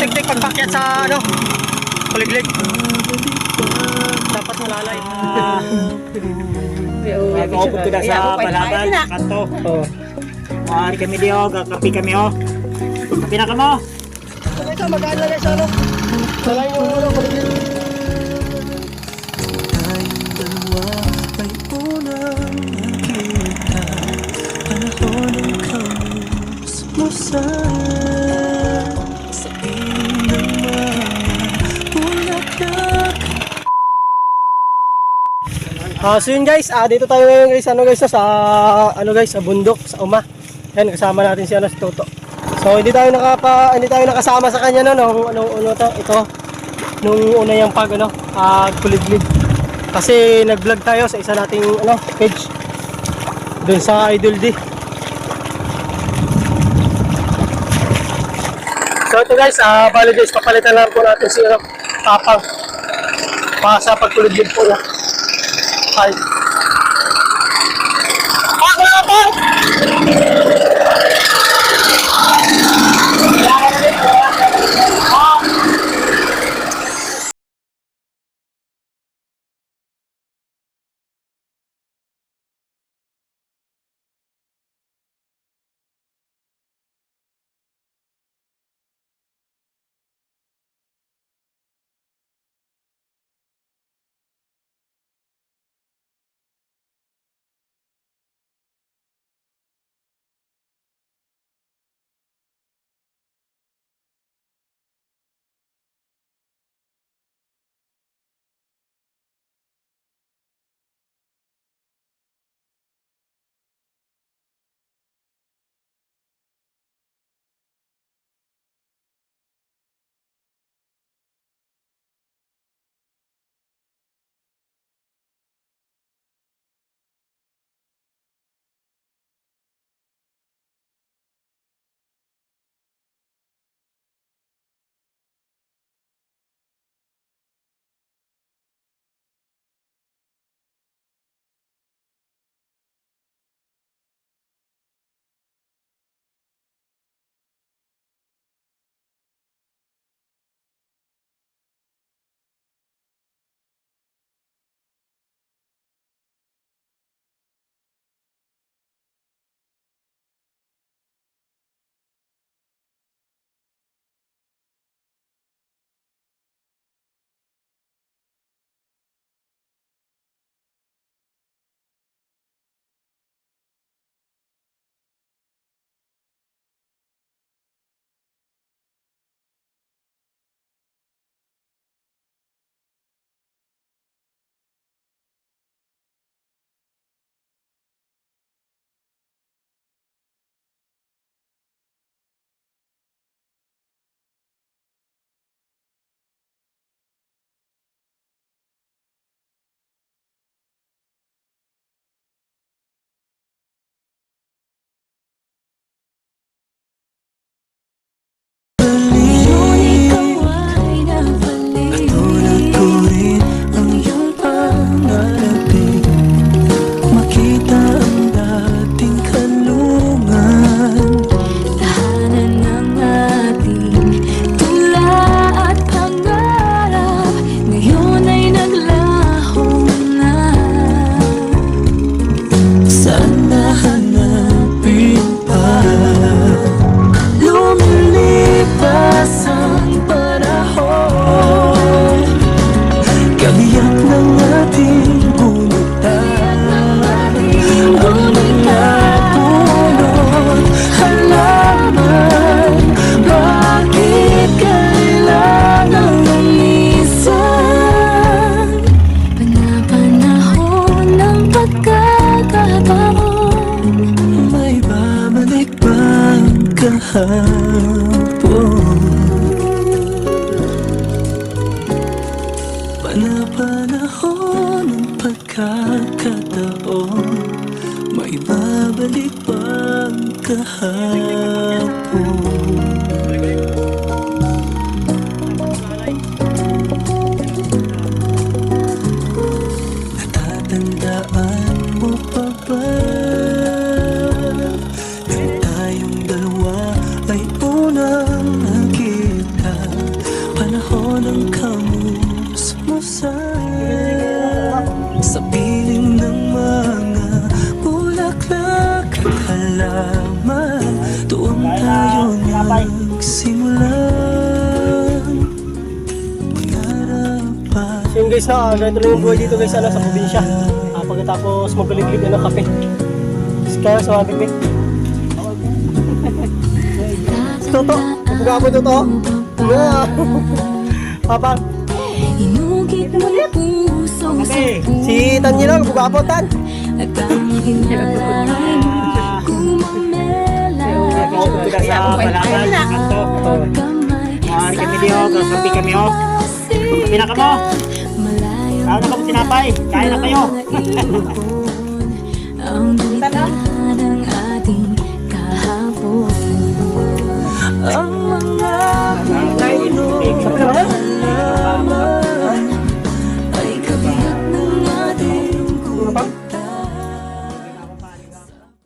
teknik pagpakyat sa ano, kuliglig. Dapat malalay. Mag-open ko na sa balaban, kanto. Oo. Mahari kami diyo, kapi kami o. Kapi na ka mo. Ito, magaan na sa ano. Salay yung ano, kuliglig. So yun guys, dito tayo ngayon guys, sa bundok, sa Uma. Yan, kasama natin si si Toto. So hindi tayo nakasama sa kanya nung una yung kuliglig. Kasi nag-vlog tayo sa isa nating page doon sa Idol D. So ito guys, bali guys, papalitan lang po natin si Tapang sa pagkuliglig po na. Hi. Panahon ng pagkakataon, may babalik bang kahapon? Natatandaan mo pa ba nang tayong dalawa ay unang nakita? guys na, ganito lang yung buhay dito guys ano, sa probinsya. Pagkatapos magkaliglig ng kape. Kaya sa mga bibig. Toto, buka po Toto. Papa. Inugit mo yung puso sa Si Tan niya lang, buka po Tan. at ang hinalay kumamela. Kita sa balakan, sa kanto. Maaari kami diyo, kakapi kami oh. Kapi na kamo. Kaya na kamo tinapay. Kaya na kayo. Ang